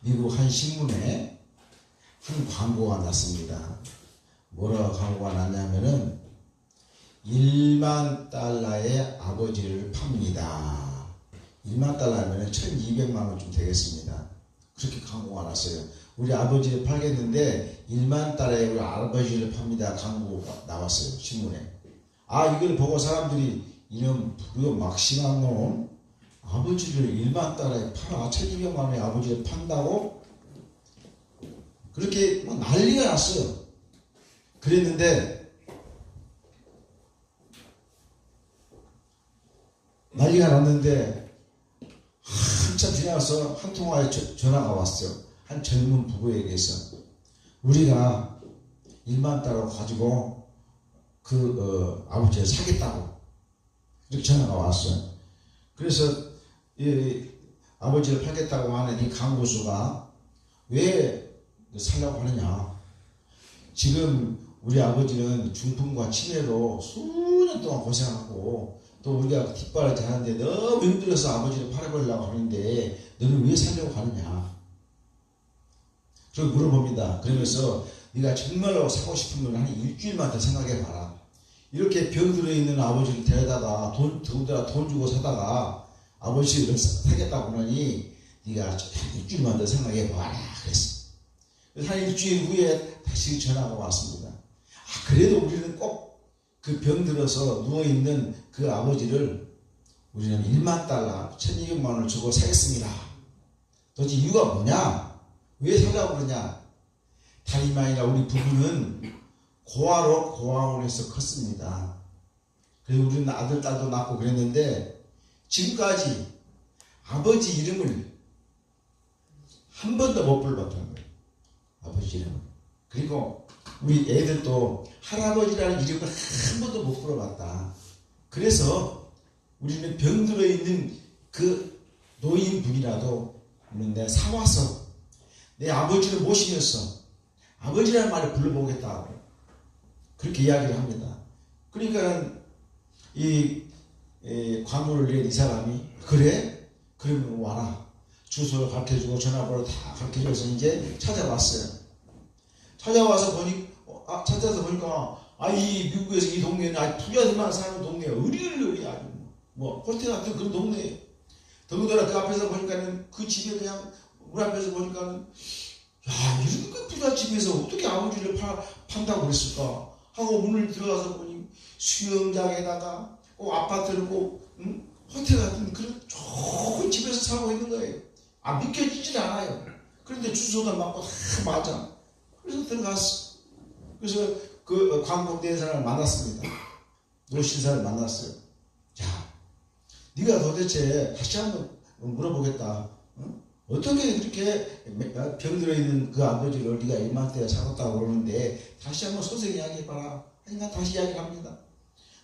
미국 한 신문에 한 광고가 났습니다. 뭐라고 광고가 났냐면은 1만 달러의 아버지를 팝니다. 1만 달러면 1200만 원쯤 되겠습니다. 그렇게 광고가 났어요. 우리 아버지를 팔겠는데 1만 달러에 우리 아버지를 팝니다. 광고가 나왔어요. 신문에. 이걸 보고 사람들이 이놈 막심한 놈 아버지를 1만 달러에 팔아 1200만 원의 아버지를 판다고 그렇게 막 난리가 났어요. 그랬는데 난리가 났는데 한참 지나서 한 통화에 전화가 왔어요. 한 젊은 부부에게서 우리가 1만 달러 가지고 아버지를 사겠다고 이렇게 전화가 왔어요. 그래서 이 아버지를 팔겠다고 하는 이 강고수가 왜 살려고 하느냐. 지금 우리 아버지는 중풍과 치매로 수년 동안 고생하고 또 우리가 뒷바라지 하는데 너무 힘들어서 아버지를 팔아버리려고 하는데 너는 왜 살려고 하느냐. 그리고 물어봅니다. 그러면서 네가 정말로 사고 싶으면 한 일주일만 더 생각해봐라. 이렇게 병 들어있는 아버지를 데려다가 돈 주고 사다가 아버지를 사겠다고 하니 네가 한 일주일만 더 생각해봐라 그랬어. 그래서 한 일주일 후에 다시 전화가 왔습니다. 그래도 우리는 꼭 그 병 들어서 누워있는 그 아버지를 우리는 1만 달러 1200만 원을 주고 사겠습니다. 도대체 이유가 뭐냐? 왜 사자고 그러냐? 다름이 아니라 우리 부부는 고아로 고아원에서 컸습니다. 그리고 우리는 아들 딸도 낳고 그랬는데 지금까지 아버지 이름을 한 번도 못 불렀다는 거예요. 아버지 이름을. 그리고 우리 애들도 할아버지라는 이름을 한 번도 못 불러봤다. 그래서 우리는 병 들어있는 그 노인분이라도 내가 사와서 내 아버지를 모시면서 아버지라는 말을 불러보겠다. 그렇게 이야기를 합니다. 그러니까 이 광고를 낸 이 사람이 그래? 그러면 와라. 주소를 가르쳐주고 전화번호 다 가르쳐줘서 이제 찾아왔어요. 찾아서 보니까 이 미국에서 이 동네는 아주 부자들만 사는 동네야. 으리으리 아주 뭐 호텔 같은 그런 동네예요. 더군다나 그 앞에서 보니까는 그 집에 그냥 문 앞에서 보니까는 이렇게 부자 집에서 어떻게 아버지를 판다고 그랬을까 하고 문을 들어가서 보니 수영장에다가 꼭 아파트를 꼭 호텔 같은 그런 좋은 집에서 살고 있는 거예요. 믿겨지질 않아요. 그런데 주소가 맞고 다 맞아. 그래서 들어갔어. 그래서 그 광고 낸 사람을 만났습니다. 노신사를 만났어요. 자, 네가 도대체 다시 한번 물어보겠다. 어떻게 그렇게 병 들어있는 그 아버지를 네가 1만 대에 사갔다고 그러는데 다시 한번 소생 이야기해봐라. 하니까 다시 이야기를 합니다.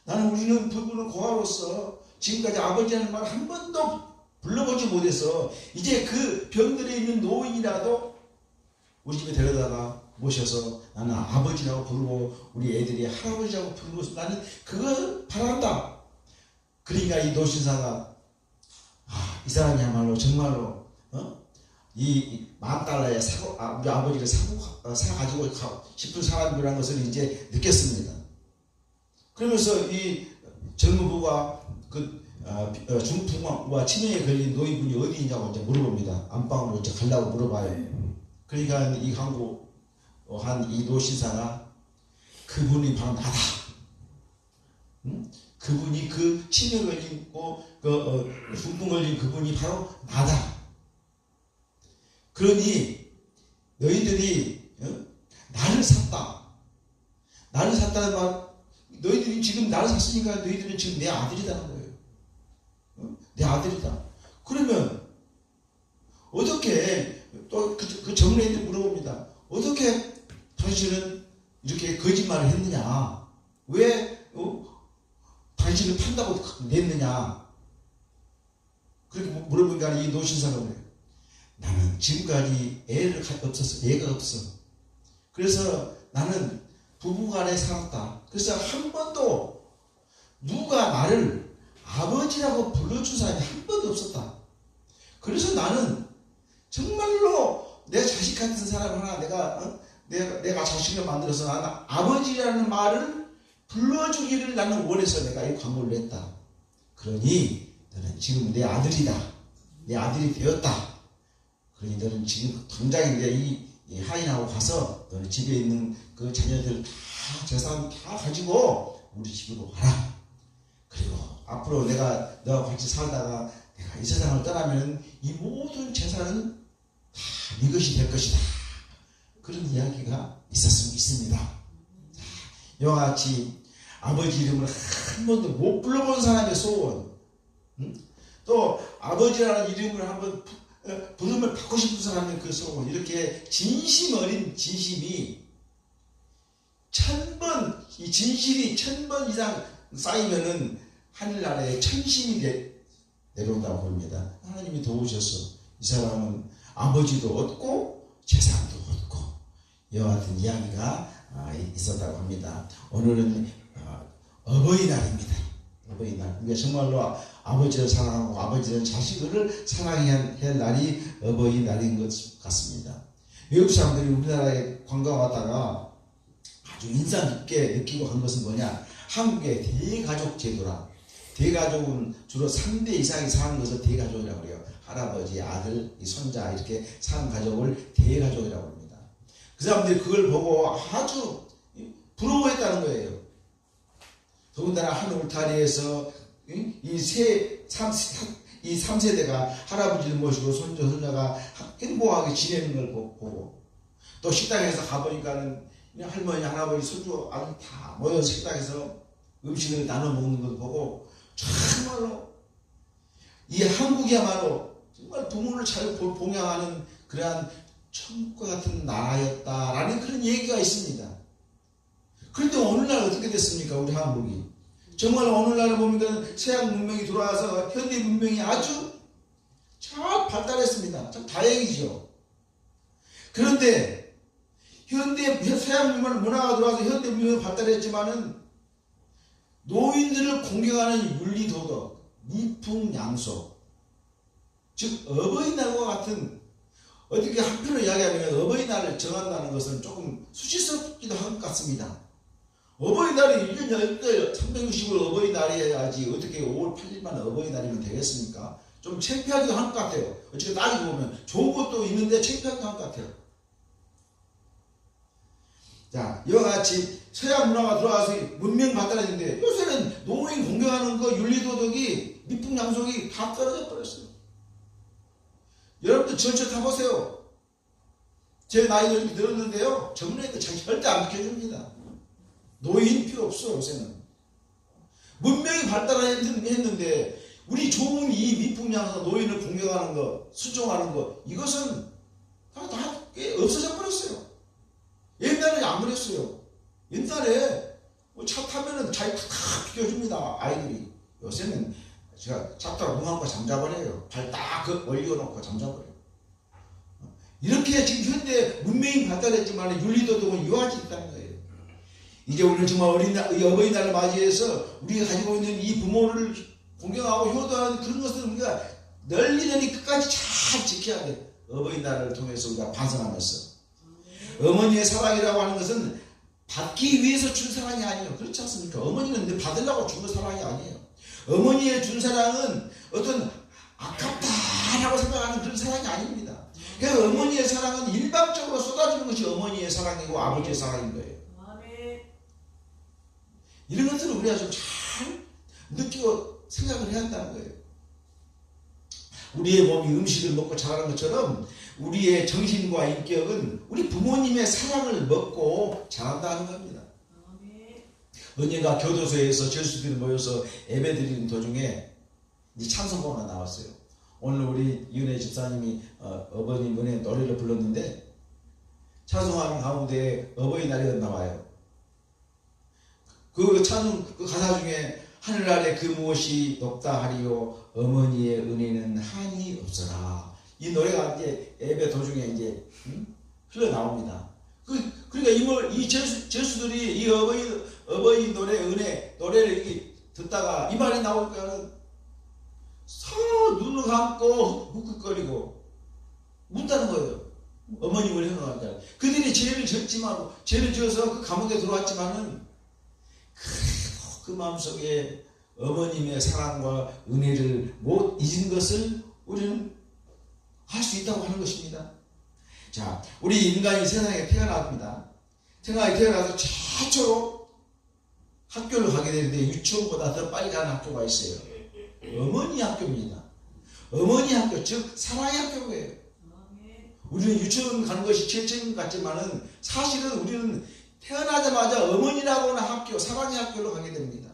우리는 부부는 고아로서 지금까지 아버지라는 말 한 번도 불러보지 못해서 이제 그 병 들어있는 노인이라도 우리 집에 데려다가 모셔서 나는 아버지라고 부르고 우리 애들이 할아버지라고 부르고 나는 그걸 바란다. 그러니까 이 노신사가 이 사람이야말로 정말로 이 10,000달러에 우리 아버지를 사가지고 싶은 사람이라는 것을 이제 느꼈습니다. 그러면서 이 젊은 부부가 중풍과 치매에 걸린 노인분이 어디 있냐고 이제 물어봅니다. 안방으로 이제 가려고 물어봐요. 그러니까 이 광고 한 이 노신사가 그분이 바로 나다. 그분이 그 치매 걸리고 중풍 걸린 그분이 바로 나다. 그러니 너희들이 나를 샀다. 나를 샀다는 말, 너희들이 지금 나를 샀으니까 너희들은 지금 내 아들이라는 거예요. 내 아들이다. 그러면 어떻게 또 그 젊은이들 물어봅니다. 어떻게 당신은 이렇게 거짓말을 했느냐? 왜 당신을 판다고 냈느냐? 그렇게 물어보니까 이 노신사가 그래요. 나는 지금까지 애가 없어. 그래서 나는 부부간에 살았다. 그래서 한 번도 누가 나를 아버지라고 불러준 사람이 한 번도 없었다. 그래서 나는 정말로 같은 사람 하나 내가 자식을 만들어서 나는 아버지라는 말을 불러주기를 나는 원해서 내가 이 광고를 냈다. 그러니 너는 지금 내 아들이다. 내 아들이 되었다. 그러니 너는 지금 당장 이제 이 하인하고 가서 너는 집에 있는 그 자녀들 다 재산 다 가지고 우리 집으로 와라. 그리고 앞으로 너와 같이 살다가 내가 이 세상을 떠나면 이 모든 재산은 다 네 것이 될 것이다. 그런 이야기가 있습니다. 이와 같이 아버지 이름을 한 번도 못 불러본 사람의 소원, 또 아버지라는 이름을 한번 부름을 받고 싶은 사람의 그 소원, 이렇게 진심 어린 진심이 1000번, 이 진실이 1000번 이상 쌓이면은 하늘나라에 천신이 내려온다고 봅니다. 하나님이 도우셔서 이 사람은 아버지도 얻고 재산도 얻고 이와 같은 이야기가 있었다고 합니다. 오늘은 어버이날입니다. 어버이날. 우리가 정말로 아버지를 사랑하고 아버지는 자식을 사랑해야 할 날이 어버이날인 것 같습니다. 외국 사람들이 우리나라에 관광 왔다가 아주 인상 깊게 느끼고 간 것은 뭐냐? 한국의 대가족 제도라. 대가족은 주로 3대 이상이 사는 것을 대가족이라고 그래요. 할아버지, 아들, 손자 이렇게 사는 가족을 대가족이라고 합니다. 그 사람들이 그걸 보고 아주 부러워했다는 거예요. 더군다나 한 울타리에서 이 3세대가 할아버지를 모시고 손자가 행복하게 지내는 걸 보고, 또 식당에서 가보니까는 할머니, 할아버지, 손주, 아들 다 모여서 식당에서 음식을 나눠 먹는 걸 보고 정말로 이 한국이야말로 정말 부모를 잘 봉양하는 그러한 천국과 같은 나라였다라는 그런 얘기가 있습니다. 그런데 오늘날 어떻게 됐습니까? 우리 한국이 정말 오늘날 보면 서양 문명이 들어와서 현대 문명이 아주 잘 발달했습니다. 참 다행이죠. 그런데 서양 문화가 들어와서 현대 문명이 발달했지만은 노인들을 공경하는 윤리도덕, 미풍양속, 즉 어버이날과 같은, 어떻게 한편으로 이야기하면 어버이날을 정한다는 것은 조금 수치스럽기도 한 것 같습니다. 어버이날이 1년 10달 365일 어버이날이어야지 어떻게 5월 8일만 어버이날이면 되겠습니까? 좀 창피하기도 한 것 같아요. 어떻게 따지고 보면 좋은 것도 있는데 창피하기도 한 것 같아요. 자, 이와 같이 서양 문화가 들어와서 문명 발달했는데 요새는 노인 공경하는 거 윤리도덕이 미풍양속이 다 떨어져 버렸어요. 여러분들 전철 타보세요. 제 나이도 이렇게 늘었는데요, 젊은 애들 절대 안 비켜줍니다. 노인 필요 없어. 요새는 문명이 발달했는데 우리 좋은 이 미풍양속, 노인을 공경하는 거, 수종하는 거, 이것은 다 없어져 버렸어요. 옛날에 안 그랬어요. 옛날에 차 타면은 자기 다 비켜줍니다. 아이들이. 요새는 제가 차 타고 눈 감고 잠자버려요. 발 딱 올려놓고 잠자버려요. 이렇게 지금 현대 문명이 발달했지만 윤리도덕은 이와 같이 있다는 거예요. 이제 우리는 정말 어버이날을 맞이해서 우리가 가지고 있는 이 부모를 공경하고 효도하는 그런 것을 우리가 널리 끝까지 잘 지켜야 돼. 어버이날을 통해서 우리가 반성하면서. 어머니의 사랑이라고 하는 것은 받기 위해서 준 사랑이 아니에요. 그렇지 않습니까? 어머니는 받으려고 준 사랑이 아니에요. 어머니의 준 사랑은 어떤 아깝다라고 생각하는 그런 사랑이 아닙니다. 그러니까 어머니의 사랑은 일방적으로 쏟아지는 것이 어머니의 사랑이고 아버지의 사랑인 거예요. 이런 것들을 우리가 좀 잘 느끼고 생각을 해야 한다는 거예요. 우리의 몸이 음식을 먹고 자라는 것처럼 우리의 정신과 인격은 우리 부모님의 사랑을 먹고 자란다는 겁니다. 언젠가 교도소에서 죄수들이 모여서 예배드리는 도중에 찬송가가 나왔어요. 오늘 우리 이은혜 집사님이 어버님 은혜 노래를 불렀는데 찬송하는 가운데 어버이날이 나와요. 그 찬송 그 가사 중에 하늘 아래 그 무엇이 높다 하리요 어머니의 은혜는 한이 없어라. 이 노래가 이제 예배 도중에 이제 흘러나옵니다. 그러니까 이 제수들이 이 어버이 노래 노래를 이렇게 듣다가 이 말이 나오니까 눈을 감고 흑흑거리고 묻다는 거예요. 어머님을 생각합니다. 그들이 죄를 졌지만, 죄를 지어서 그 감옥에 들어왔지만은, 그래도 그 마음속에 어머님의 사랑과 은혜를 못 잊은 것을 우리는 할 수 있다고 하는 것입니다. 자, 우리 인간이 세상에 태어납니다. 세상에 태어나서 최초로 학교를 가게 되는데 유치원보다 더 빨리 가는 학교가 있어요. 어머니 학교입니다. 어머니 학교, 즉 사랑의 학교예요. 우리는 유치원 가는 것이 죄책임 같지만은 사실은 우리는 태어나자마자 어머니라고 하는 학교, 사랑의 학교로 가게 됩니다.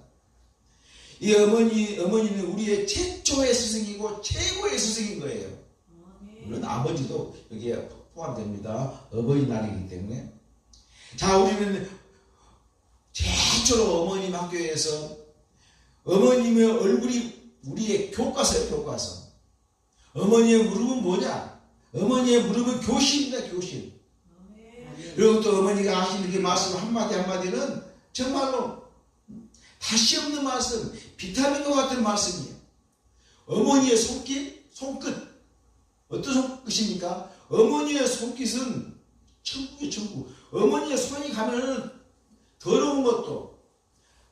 이 어머니는 우리의 최초의 스승이고 최고의 스승인 거예요. 물론 아버지도 여기에 포함됩니다. 어버이날이기 때문에. 자, 우리는 최초로 어머님 학교에서 어머님의 얼굴이 우리의 교과서예요, 교과서. 어머니의 무릎은 뭐냐? 어머니의 무릎은 교실입니다, 교실. 그리고 또 어머니가 하신 이렇게 말씀 한마디 한마디는 정말로 다시 없는 말씀, 비타민과 같은 말씀이에요. 어머니의 손끝. 어떤 손끝입니까? 어머니의 손끝은 천국이에요, 천국. 어머니의 손이 가면은 더러운 것도,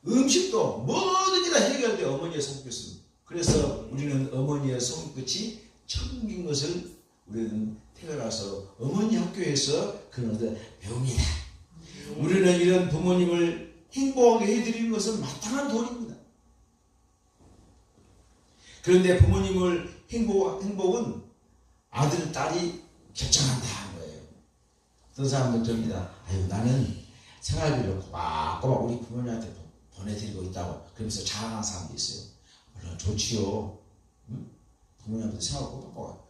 음식도, 모든 게 다 해결돼요, 어머니의 손끝은. 그래서 우리는 어머니의 손끝이 천국인 것을 우리는 태어나서 어머니 학교에서 그런 것을 배웁니다. 우리는 이런 부모님을 행복하게 해드리는 것은 마땅한 도리입니다. 그런데 부모님을 행복은 아들, 딸이 결정한다 하는 거예요. 어떤 사람들 접니다. 아유, 나는 생활비를 꼬박꼬박 우리 부모님한테 보내드리고 있다고 그러면서 자랑하는 사람도 있어요. 물론 좋지요. 응? 부모님한테 생활 꼬박꼬박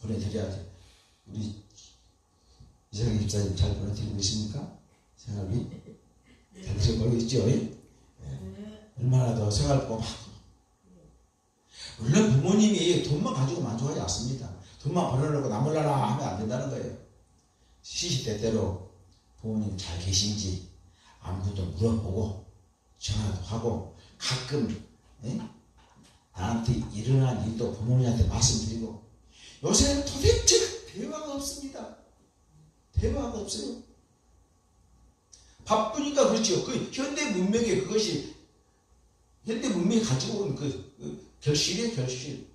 보내드려야 돼. 우리 이상희 집사님 잘 보내드리고 있습니까? 생활비? 잘 드려보고 있죠? 네. 얼마나 더 생활 꼬박. 물론 부모님이 돈만 가지고 만족하지 않습니다. 돈만 벌어놓고 나몰라라 하면 안 된다는 거예요. 시시때때로 부모님 잘 계신지 안부도 물어보고 전화도 하고 가끔 나한테 일어난 일도 부모님한테 말씀드리고. 요새는 도대체 대화가 없습니다. 대화가 없어요. 바쁘니까 그렇죠. 그 현대 문명에 그것이 현대 문명이 가지고 온 그 결실이에요, 결실.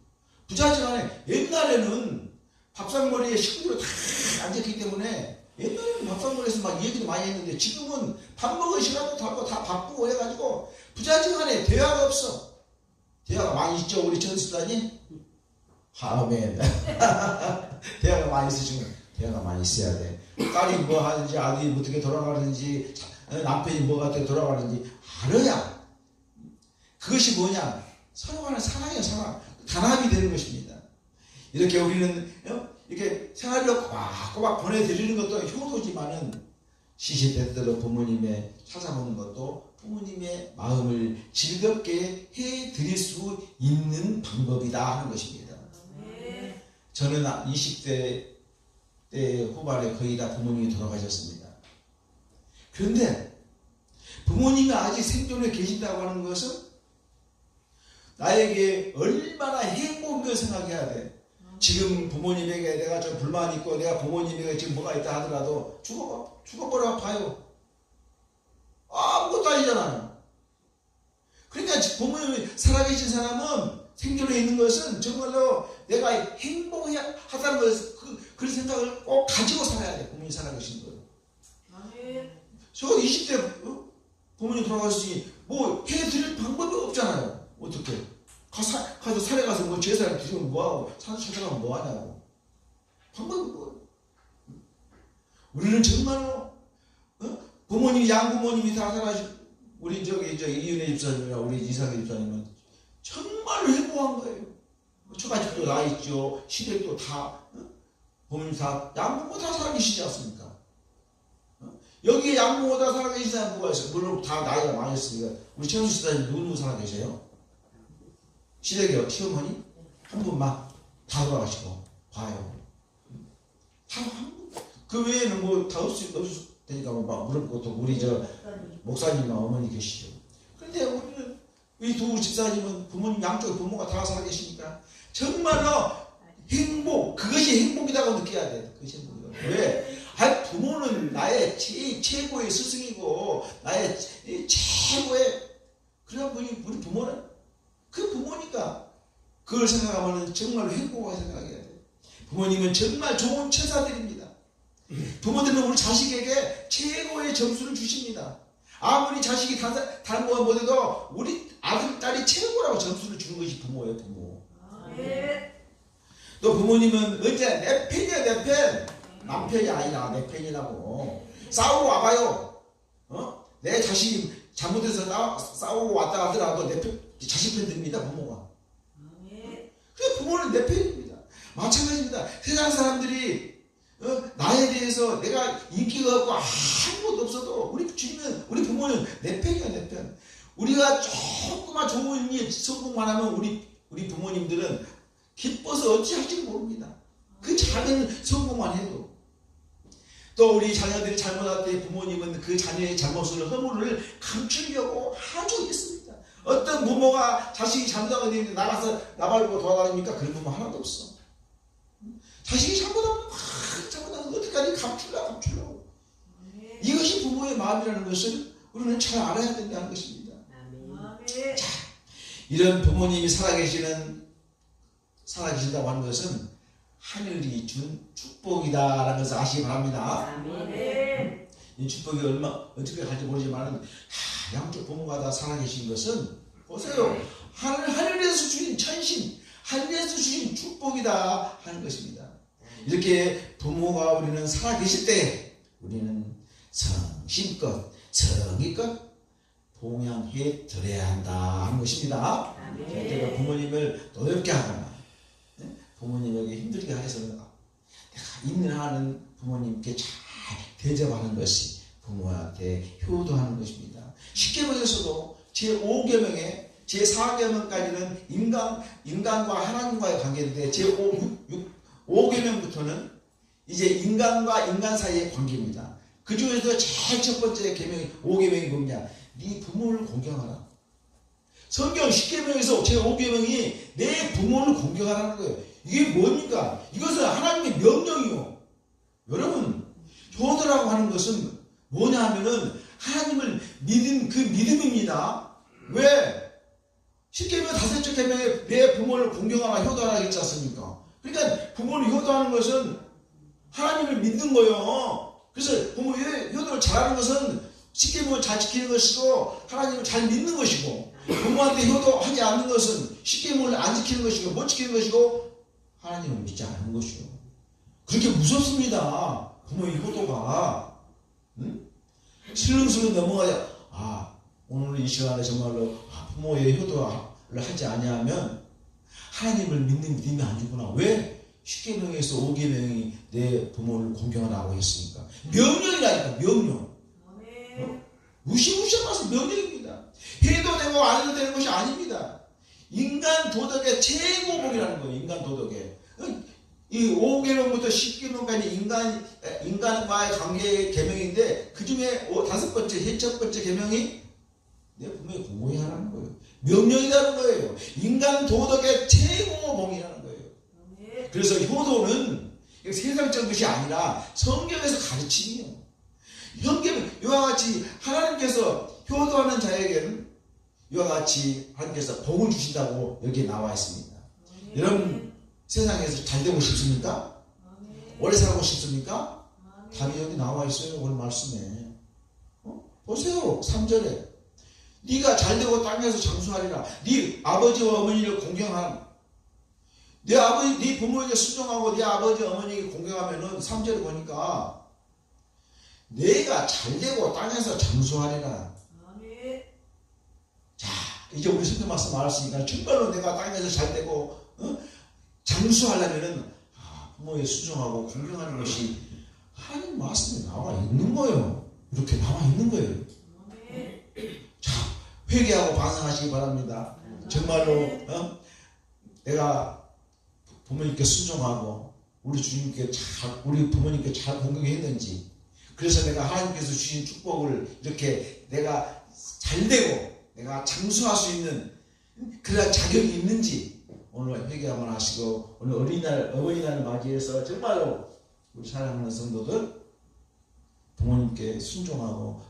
부자지간에 옛날에는 밥상머리에 식구들이 다 앉았기 때문에 옛날에는 밥상머리에서 막 얘기도 많이 했는데 지금은 밥 먹을 시간도 다 바쁘고 해가지고 부자지간에 대화가 없어. 대화가 많이 있죠, 우리 전수단이? 아멘. 대화가 많이 있으시면 대화가 많이 있어야 돼. 딸이 뭐 하는지, 아들이 어떻게 돌아가는지, 남편이 뭐 어떻게 돌아가는지 알아야 그것이 뭐냐? 서로 간의 사랑이에요, 사랑. 단합이 되는 것입니다. 이렇게 우리는 이렇게 생활비를 꼬박꼬박 보내드리는 것도 효도지만은 시시때때로 부모님의 찾아보는 것도 부모님의 마음을 즐겁게 해드릴 수 있는 방법이다 하는 것입니다. 저는 20대 때 후반에 거의 다 부모님이 돌아가셨습니다. 그런데 부모님이 아직 생존해 계신다고 하는 것은 나에게 얼마나 행복한 걸 생각해야 돼. 지금 부모님에게 내가 좀 불만이 있고 내가 부모님에게 지금 뭐가 있다 하더라도 죽어버려 봐요. 아무것도 아니잖아요. 그러니까 부모님이 살아계신 사람은 생존해 있는 것은 정말로 내가 행복하다는 것을 그런 생각을 꼭 가지고 살아야 돼. 부모님이 살아계신 거. 저 20대 부모님 돌아가셨으니 뭐 해드릴 방법이 없잖아요. 어떻게? 가서 산에 가서 뭐 제사를 드리면 뭐하고 산 찾아가면 뭐하냐고. 방법이 뭐. 우리는 정말로 부모님이 양부모님이 다 살아가시고 우리 이윤혜 집사님이나 우리 이상희 집사님은 정말로 행복한 거예요. 처가집도 나 있죠. 시댁도 다 부모님 다 양부모 다 살아계시지 않습니까? 여기에 양부모 다 살아계신 사람 누가 있어요? 물론 다 나이가 많으셨으니까. 우리 최현수 집사님 누구 살아계세요? 시댁이요, 시어머니? 한 분만 다 돌아가시고 봐요. 다 한 분. 그 외에는 뭐 다 없을 테니까 막 물어보고 또 우리 목사님이나 어머니 계시죠. 그런데 우리는 우리 두 집사님은 부모님 양쪽 부모가 다 살아계시니까 정말로 행복, 그것이 행복이라고 느껴야 돼. 그것이 행복이다. 왜? 부모는 나의 최고의 스승이고 나의 최고의 그런 분이 우리 부모는 그 부모니까 그걸 생각하면 정말 행복하게 생각해야 돼. 부모님은 정말 좋은 처자들입니다. 부모들은 우리 자식에게 최고의 점수를 주십니다. 아무리 자식이 다른 거가 못해도 우리 아들, 딸이 최고라고 점수를 주는 것이 부모예요, 부모. 또 부모님은 언제 내 팬이야, 내 팬. 남편이 아니라 내 팬이라고. 싸우고 와봐요. 내 자식이 잘못해서 싸우고 왔다 하더라도 내 자식 편 듭니다, 부모가. 그래, 부모는 내 편입니다. 마찬가지입니다. 세상 사람들이 나에 대해서 내가 인기가 없고 아무것도 없어도 우리 주님은, 우리 부모는 내 편이야, 내 편. 우리가 조금만 좋은 일 성공만 하면 우리 부모님들은 기뻐서 어찌할지 모릅니다. 그 작은 성공만 해도. 또 우리 자녀들이 잘못할 때 부모님은 그 자녀의 잘못을, 허물을 감추려고 아주 있습니다. 어떤 부모가 자식이 잘못하게 되는데 나가서 나발고 도와다닙니까? 그런 부모 하나도 없어. 자식이 잘못하면 잘못하면 어떡하니? 감추려고. 이것이 부모의 마음이라는 것을 우리는 잘 알아야 된다는 것입니다. 자, 이런 부모님이 살아계신다고 하는 것은 하늘이 준 축복이다라는 것을 아시기 바랍니다. 이 축복이 어떻게 갈지 모르지만 양쪽 부모가 다 살아계신 것은 보세요. 하늘에서 주신 천신, 하늘에서 주신 축복이다 하는 것입니다. 이렇게 부모가 우리는 살아계실 때 우리는 성심껏 성의껏 봉양해 드려야 한다 하는 것입니다. 제가 부모님을 노엽게 하거나 부모님에게 힘들게 해서는 내가 있는 한은 부모님께 잘 대접하는 것이 부모한테 효도하는 것입니다. 십계명에서도 제5계명에 제4계명까지는 인간과 하나님과의 관계인데 제5계명부터는 이제 인간과 인간 사이의 관계입니다. 그 중에서 제일 첫 번째 계명이 5계명이 뭐냐? 네 부모를 공경하라. 성경 10계명에서 제5계명이 내 부모를 공경하라는 거예요. 이게 뭡니까? 이것은 하나님의 명령이요. 여러분, 효도라고 하는 것은 뭐냐 하면은 하나님을 믿은 그 믿음입니다. 왜? 10계명 5째 계명에 내 부모를 공경하라, 효도하라 했지 않습니까? 그러니까 부모를 효도하는 것은 하나님을 믿는 거예요. 그래서 부모의 효도를 잘하는 것은 10계명을 잘 지키는 것이고 하나님을 잘 믿는 것이고, 부모한테 효도하지 않는 것은 10계명을 안 지키는 것이고 못 지키는 것이고 하나님을 믿지 않는 것이요. 그렇게 무섭습니다. 부모의 효도가. 슬렁슬렁 넘어가야 오늘 이 시간에 정말로 부모의 효도를 하지 아니하면 하나님을 믿는 믿음이 아니구나. 왜? 10계명에서 5계명이 내 부모를 공경하라고 했으니까. 명령이라니까, 명령. 무시무시하면서 명령입니다. 해도 되고 안 해도 되는 것이 아닙니다. 인간 도덕의 최고봉이라는 거예요. 인간 도덕의. 이 5계명부터 10계명까지 인간과의 관계의 계명인데 그 중에 5번째, 첫 번째 계명이 내 부모의 공경해야 하는 거예요. 명령이라는 거예요. 인간 도덕의 최고봉이라는 거예요. 그래서 효도는 세상적 것이 아니라 성경에서 가르침이에요. 이와 같이 하나님께서 효도하는 자에게는 이와 같이 하나님께서 복을 주신다고 여기에 나와 있습니다. 여러분 세상에서 잘 되고 싶습니까? 오래 살고 싶습니까? 답이 여기 나와 있어요. 오늘 말씀에. 보세요. 3절에 네가 잘되고 땅에서 장수하리라. 네 아버지와 어머니를 공경하라. 네 아버지, 네 부모에게 순종하고 네 아버지 어머니에게 공경하면은 3절에 보니까 내가 잘되고 땅에서 장수하리라. 자, 이제 우리 성경 말씀 알았으니까 정말로 내가 땅에서 잘되고 장수하려면은 부모에 순종하고 공경하는 것이 하나님 말씀에 나와 있는 거예요. 이렇게 나와 있는 거예요. 자, 회개하고 반성하시기 바랍니다. 정말로 내가 부모님께 순종하고 우리 주님께 우리 부모님께 잘 공경했는지, 그래서 내가 하나님께서 주신 축복을 이렇게 내가 잘되고 내가 장수할 수 있는 그런 자격이 있는지 오늘 회개 한번 하시고, 오늘 어린이날을 맞이해서 정말로 우리 사랑하는 성도들, 부모님께 순종하고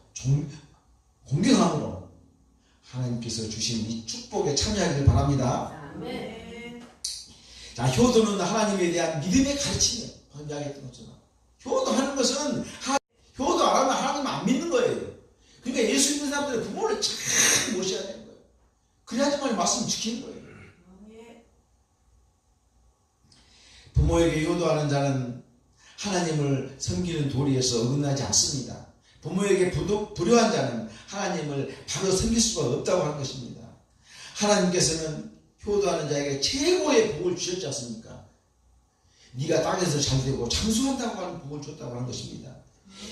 공경함으로 하나님께서 주신 이 축복에 참여하기를 바랍니다. 아멘. 자, 효도는 하나님에 대한 믿음의 가르침이에요. 방금 이야기했던 것처럼. 효도하는 것은 효도 안 하면 하나님 안 믿는 거예요. 그러니까 예수 믿는 사람들은 부모를 잘 모셔야 되는 거예요. 그래야지만 말씀을 지키는 거예요. 부모에게 효도하는 자는 하나님을 섬기는 도리에서 어긋나지 않습니다. 부모에게 불효한 자는 하나님을 바로 섬길 수가 없다고 하는 것입니다. 하나님께서는 효도하는 자에게 최고의 복을 주셨지 않습니까? 네가 땅에서 잘되고 장수한다고 하는 복을 줬다고 하는 것입니다.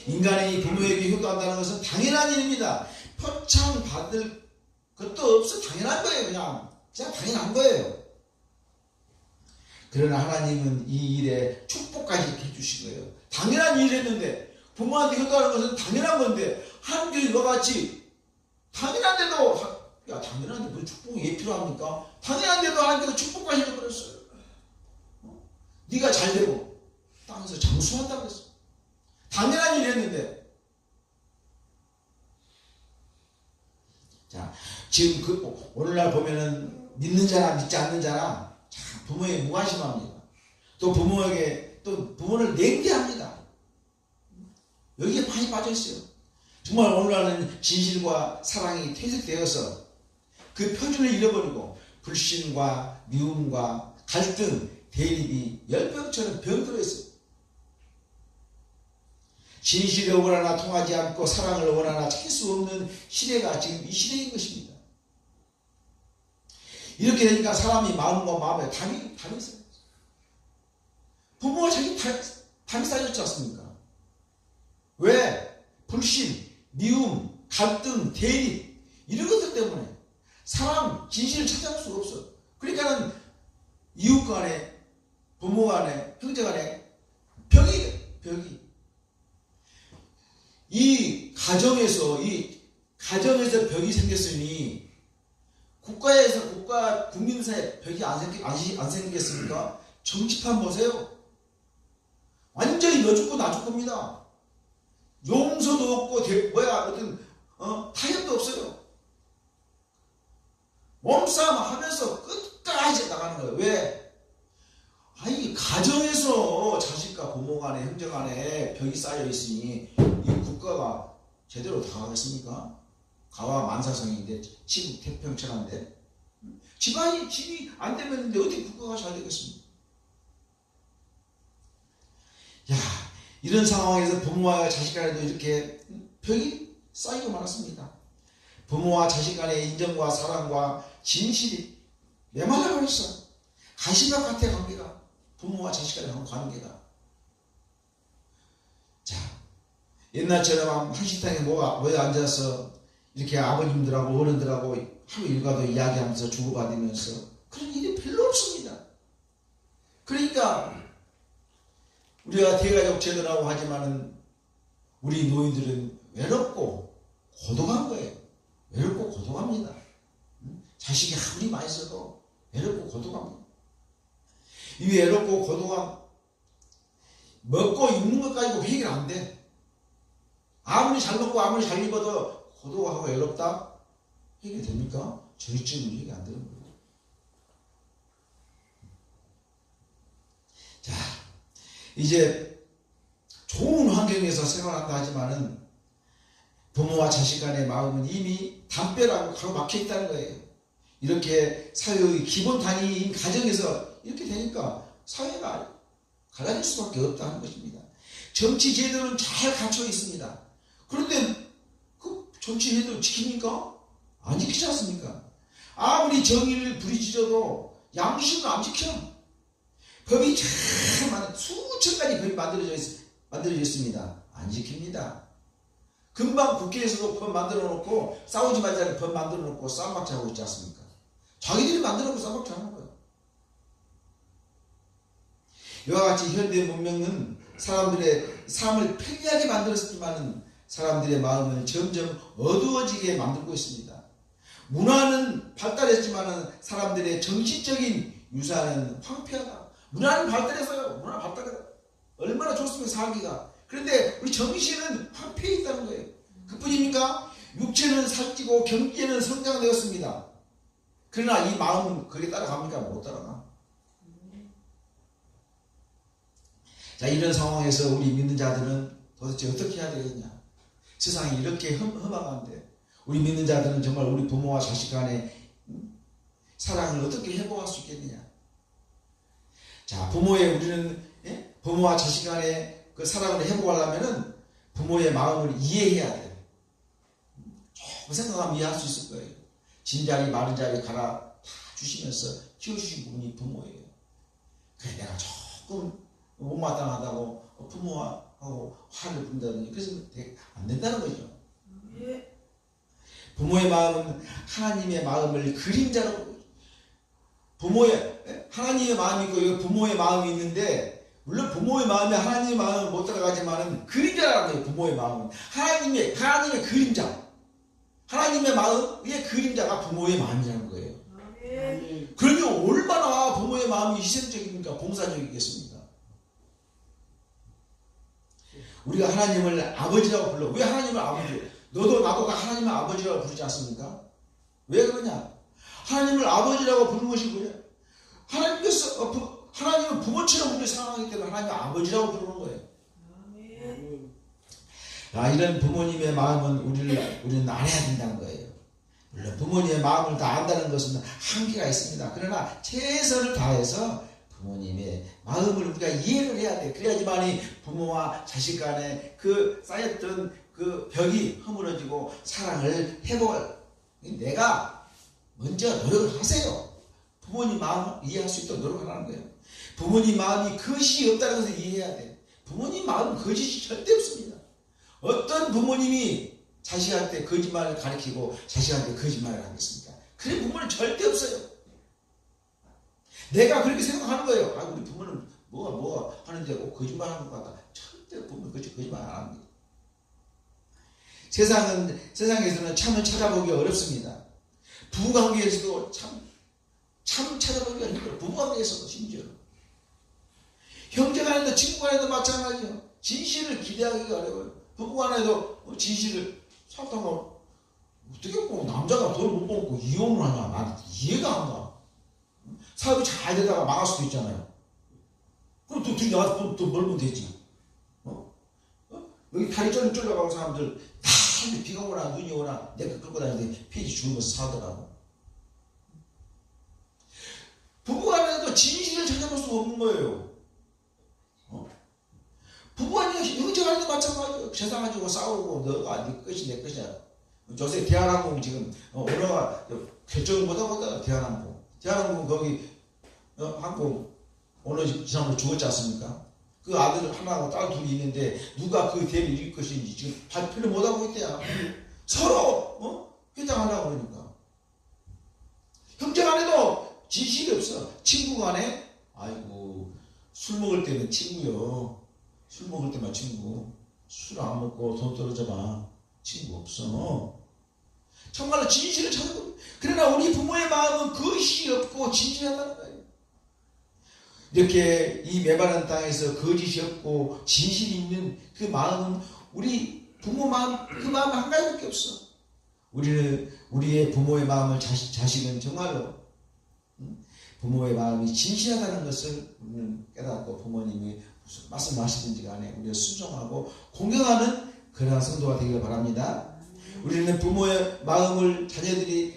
인간이 부모에게 효도한다는 것은 당연한 일입니다. 표창 받을 것도 없어 당연한 거예요. 그냥 당연한 거예요. 그러나 하나님은 이 일에 축복까지 이렇게 해주신 거예요. 당연한 일을 했는데, 부모한테 효도하는 것은 당연한 건데, 하나님께서 이와 같이 당연한데도, 야, 당연한데 뭐 축복이 왜 필요합니까? 당연한데도 하나님께서 축복까지 해버렸어요. 네가 잘되고 땅에서 장수한다고 했어. 당연한 일을 했는데, 자, 지금 오늘날 보면은 믿는 자나 믿지 않는 자나 부모에 무관심합니다. 또 부모를 냉대합니다. 여기에 많이 빠져있어요. 정말 오늘날은 진실과 사랑이 퇴색되어서 그 표준을 잃어버리고 불신과 미움과 갈등, 대립이 열병처럼 병들어 있어요. 진실을 원하나 통하지 않고 사랑을 원하나 찾을 수 없는 시대가 지금 이 시대인 것입니다. 이렇게 되니까 사람이 마음과 마음에 담이 있어요. 부모와 자기 담이 쌓여졌지 않습니까? 왜? 불신, 미움, 갈등, 대립 이런 것들 때문에 사람 진실을 찾아갈 수가 없어. 그러니까는 이웃 간에, 부모 간에, 형제 간에 벽이 이 가정에서 벽이 생겼으니 국민 사이에 벽이 안 생기겠습니까? 정치판 보세요. 완전히 너 죽고 나 죽고입니다. 용서도 없고, 타협도 없어요. 몸싸움 하면서 끝까지 나가는 거예요. 왜? 아니, 가정에서 자식과 부모 간에, 형제 간에 벽이 쌓여 있으니, 이 국가가 제대로 다가가겠습니까? 가와 만사성인데, 지금 태평천한데, 집이 안 되면 어떻게 국가가 잘 되겠습니까? 야, 이런 상황에서 부모와 자식 간에도 이렇게 벽이 쌓이고 말았습니다. 부모와 자식 간의 인정과 사랑과 진실이 메말라 버렸어. 가시밭 같아, 관계가. 부모와 자식 간의 관계가. 자, 옛날처럼 한식당에 모여 앉아서 이렇게 아버님들하고 어른들하고 하루 일과도 이야기하면서 주고받으면서 그런 일이 별로 없습니다. 그러니까 우리가 대가족 제도라고 하지만은 우리 노인들은 외롭고 고독한 거예요. 외롭고 고독합니다. 자식이 아무리 많이 써도 외롭고 고독합니다. 이 외롭고 고독함, 먹고 입는 것 가지고 해결 안 돼. 아무리 잘 먹고 아무리 잘 입어도 고독하고 외롭다? 해결됩니까? 저희쯤은 얘기 안 되는 거예요. 자, 이제 좋은 환경에서 생활한다 하지만은 부모와 자식 간의 마음은 이미 담벼락으로 가로막혀 있다는 거예요. 이렇게 사회의 기본 단위인 가정에서 이렇게 되니까 사회가 갈라질 수밖에 없다는 것입니다. 정치 제도는 잘 갖춰 있습니다. 그런데 그 정치 제도를 지킵니까? 안 지키지 않습니까? 아무리 정의를 부리짖어도 양심은 안 지켜. 법이 참 많은 수천 가지 법이 만들어져 있습니다. 안 지킵니다. 금방 국회에서도 법 만들어 놓고 싸우지 말자는 법 만들어 놓고 쌈박질 하고 있지 않습니까? 자기들이 만들어 놓고 쌈박질 하는 거예요. 이와 같이 현대 문명은 사람들의 삶을 편리하게 만들었지만 사람들의 마음을 점점 어두워지게 만들고 있습니다. 문화는 발달했지만 사람들의 정신적인 유산은 황폐하다. 문화는 발달했어요. 문화 발달했다. 얼마나 좋습니까 살기가. 그런데 우리 정신은 황폐해 있다는 거예요. 그뿐입니까? 육체는 살찌고 경기에는 성장되었습니다. 그러나 이 마음은 거기에 따라갑니까? 못 따라가. 자, 이런 상황에서 우리 믿는 자들은 도대체 어떻게 해야 되겠냐? 세상이 이렇게 험악한데 우리 믿는 자들은 정말 우리 부모와 자식 간의 사랑을 어떻게 회복할 수 있겠느냐? 자, 우리는 부모와 자식 간의 그 사랑을 회복하려면은 부모의 마음을 이해해야 돼요. 조금 생각하면 이해할 수 있을 거예요. 진자리 마른 자리 갈아 다 주시면서 키워주신 분이 부모예요. 그래 내가 조금 못마땅하다고 부모하고 화를 분다든지 그래서 안 된다는 거죠. 부모의 마음은 하나님의 마음을 그림자로 하나님의 마음이 있고 부모의 마음이 있는데 물론 부모의 마음이 하나님의 마음을 못 따라가지만은 그림자라는 거예요. 부모의 마음은 하나님의 그림자, 하나님의 마음의 그림자가 부모의 마음이라는 거예요. 그러면 얼마나 부모의 마음이 희생적입니까? 봉사적이겠습니까? 우리가 하나님을 아버지라고 불러. 왜 하나님을 아버지? 너도 나도 하나님을 아버지라고 부르지 않습니까? 왜 그러냐? 하나님을 아버지라고 부르는 것이 뭐냐? 하나님은 부모처럼 우리를 사랑하기 때문에 하나님을 아버지라고 부르는 거예요. 이런 부모님의 마음은 우리는 알아야 된다는 거예요. 물론 부모님의 마음을 다 안다는 것은 한계가 있습니다. 그러나 최선을 다해서 부모님의 마음을 우리가 이해를 해야 돼. 그래야지만이 부모와 자식 간에 그 쌓였던 그 벽이 허물어지고 사랑을 회복할. 내가 먼저 노력을 하세요. 부모님 마음을 이해할 수 있도록 노력하라는 거예요. 부모님 마음이 거짓이 없다는 것을 이해해야 돼. 부모님 마음은 거짓이 절대 없습니다. 어떤 부모님이 자식한테 거짓말을 가르치고 자식한테 거짓말을 하겠습니까? 그런 부모는 절대 없어요. 내가 그렇게 생각하는 거예요. 우리 부모는 뭐가 하는데 거짓말하는 것 같다. 절대 부모는 거짓말 안 합니다. 세상에서는 참을 찾아보기 어렵습니다. 부부관계에서도 참 찾아보기가 힘들어요. 부부관계에서도 심지어. 형제간에도 친구간에도 마찬가지요. 진실을 기대하기가 어려워요. 부부간에도 진실을 살다가 어떻게 남자가 돈 못 벌고 이혼을 하냐. 난 이해가 안 가. 사업이 잘 되다가 망할 수도 있잖아요. 그럼 또 둘이 나와서 또 멀면 되지. 여기 다리 쫄려가고 사람들 다 비가 오나 눈이 오나 내가 끌고 다니는데 피해지 죽으면서 사더라고. 부부간에도 진실을 찾아볼 수 없는 거예요. 부부간에 형제간에도 마찬가지예요. 세상 가지고 싸우고 너가 네 것이 내 것이야. 요새 대한항공 지금 언어가 결정을 못하고 대한항공 거기 항공 오늘 지난번에 죽었지 않습니까? 그 아들 하나하고 딸 둘이 있는데 누가 그 대를 이길 것인지 지금 발표를 못하고 있대요. 서로 회장하려고 그러니까. 형제간에도 진실이 없어. 친구간에 술 먹을 때는 친구요. 술 먹을 때만 친구. 술 안 먹고 돈 떨어져봐. 친구 없어. 정말로 진실을 찾고. 그러나 우리 부모의 마음은 그것이 없고 진실하다는 거예요. 이렇게 이 메마른 땅에서 거짓이 없고 진실이 있는 그 마음은 우리 부모 마음, 그 마음 한 가지밖에 없어. 우리의 부모의 마음을 자식은 정말로 부모의 마음이 진실하다는 것을 우리는 깨닫고 부모님이 무슨 말씀하시든지 간에 우리가 순종하고 공경하는 그러한 성도가 되기를 바랍니다. 우리는 부모의 마음은 자녀들이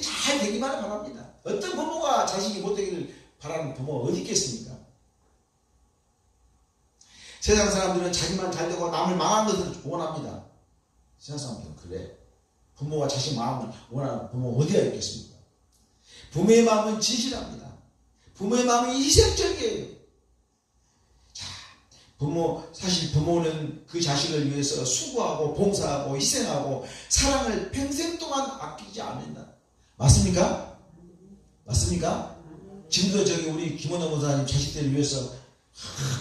잘 되기만 바랍니다. 어떤 부모가 자식이 못 되기를 바라는 부모가 어디 있겠습니까? 세상 사람들은 자기만 잘 되고 남을 망한 것을 원합니다. 세상 사람들은 그래. 부모가 자식 마음을 원하는 부모가 어디가 있겠습니까? 부모의 마음은 진실합니다. 부모의 마음이 희생적이에요. 자, 사실 부모는 그 자식을 위해서 수고하고 봉사하고 희생하고 사랑을 평생 동안 아끼지 않는다. 맞습니까? 맞습니까? 지금도 우리 김원호 목사님 자식들을 위해서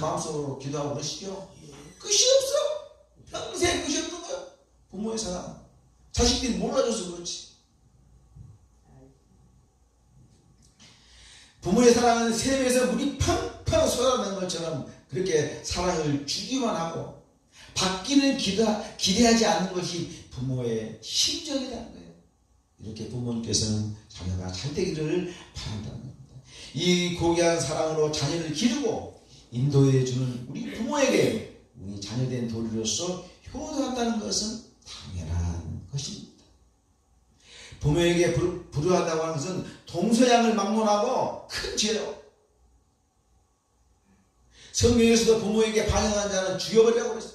마음속으로 기도하고 그러시죠? 끝이 없어. 평생 끝이 없는 거야. 부모의 사랑. 자식들이 몰라줘서 그렇지. 부모의 사랑은 샘에서 물이 팡팡 쏟아내는 것처럼 그렇게 사랑을 주기만 하고 받기는 기대하지 않는 것이 부모의 심정이라는 거예요. 이렇게 부모님께서는 자녀가 잘 되기를 바란다는 겁니다. 이 고귀한 사랑으로 자녀를 기르고 인도해 주는 우리 부모에게 우리 자녀된 도리로서 효도한다는 것은 당연한 것입니다. 부모에게 불효한다고 하는 것은 동서양을 막론하고 큰 죄요. 성경에서도 부모에게 반역한 자는 죽여버리라고 그랬어요.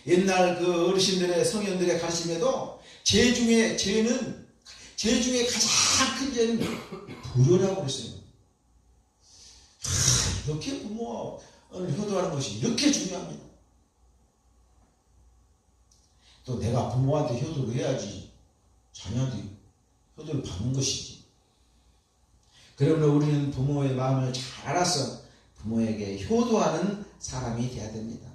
옛날 그 어르신들의 성현들의 가르침에도 죄 중에 가장 큰 죄는 불효라고 그랬어요. 이렇게 부모를 효도하는 것이 이렇게 중요합니다. 또 내가 부모한테 효도를 해야지 자녀한테 효도를 받는 것이지. 그러므로 우리는 부모의 마음을 잘 알아서 부모에게 효도하는 사람이 되어야 됩니다.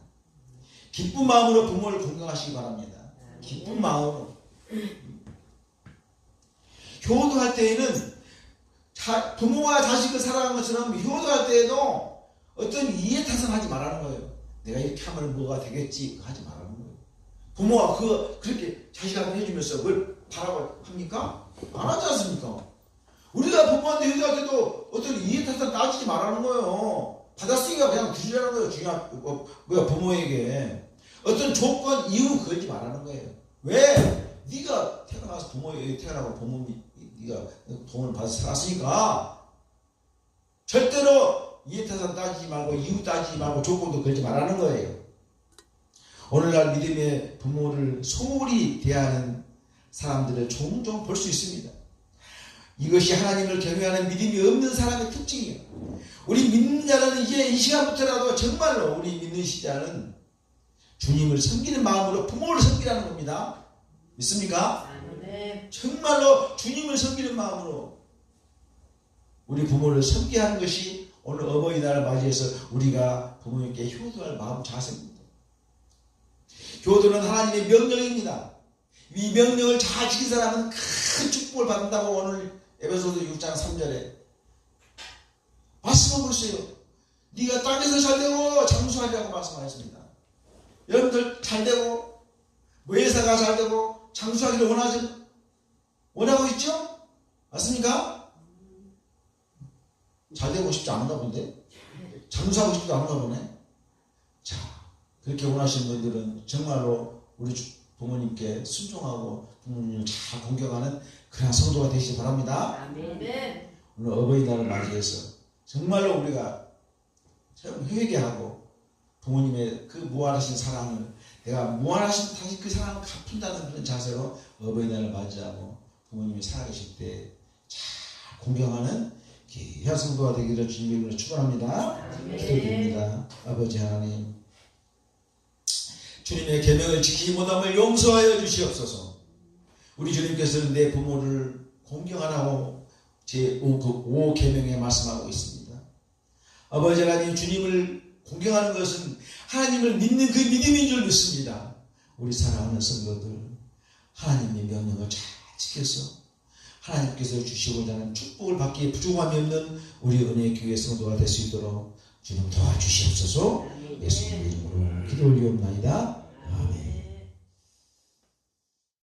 기쁜 마음으로 부모를 공경하시기 바랍니다. 기쁜 마음으로. 효도할 때에는 부모와 자식을 사랑하는 것처럼 효도할 때에도 어떤 이해 타산하지 말라는 거예요. 내가 이렇게 하면 뭐가 되겠지 하지 말라는 거예요. 부모가 그렇게 자식한테 해주면서 그걸 바라고 합니까? 안 하지 않습니까? 우리가 부모한테 효도할 때도 어떤 이해 타산 따지지 말라는 거예요. 받았으니까 그냥 드리라는 거예요. 중요한 부모에게 어떤 조건 이유 걸지 말라는 거예요. 왜? 네가 태어나서 부모에게 태어나고 부모님이 네가 돈을 받아서 살았으니까 절대로 이해타산 따지지 말고 이유 따지지 말고 조건도 걸지 말라는 거예요. 오늘날 믿음의 부모를 소홀히 대하는 사람들을 종종 볼 수 있습니다. 이것이 하나님을 경외하는 믿음이 없는 사람의 특징이에요. 우리 믿는 자는 이제 이 시간부터라도 정말로 우리 믿는 시자는 주님을 섬기는 마음으로 부모를 섬기라는 겁니다. 믿습니까? 네. 정말로 주님을 섬기는 마음으로 우리 부모를 섬기게 하는 것이 오늘 어버이날을 맞이해서 우리가 부모님께 효도할 마음 자세입니다. 효도는 하나님의 명령입니다. 이 명령을 잘 지킨 사람은 큰 축복을 받는다고 오늘 에베소서 6장 3절에 말씀하고 있어요. 네가 땅에서 잘되고 장수하리라고 말씀하셨습니다. 여러분들 잘되고 회사가 잘되고 장수하기를 원하고 있죠? 맞습니까? 잘되고 싶지 않은가 본데? 장수하고 싶지도 않은가 보네? 자, 그렇게 원하시는 분들은 정말로 우리 부모님께 순종하고 부모님을 잘 공경하는 그런 성도가 되시기 바랍니다. 아멘. 오늘 어버이날을 맞이해서 정말로 우리가 참 회개하고 부모님의 그 무한하신 사랑을 내가 무한하신 다시 그 사랑을 갚는다는 그런 자세로 어버이날을 맞이하고 부모님이 살아계실 때 잘 공경하는 귀한 성도가 되기를 주님의 이름으로 축원합니다. 기도드립니다. 아버지 하나님, 주님의 계명을 지키지 못함을 용서하여 주시옵소서. 우리 주님께서는 내 부모를 공경하라고 제5 계명에 말씀하고 있습니다. 아버지 하나님, 주님을 공경하는 것은 하나님을 믿는 그 믿음인 줄 믿습니다. 우리 사랑하는 성도들, 하나님의 명령을 잘 지켜서 하나님께서 주시고자 하는 축복을 받기에 부족함이 없는 우리 은혜교회 성도가 될 수 있도록 주님 도와주시옵소서. 예수님의 이름으로 기도 올리옵나이다.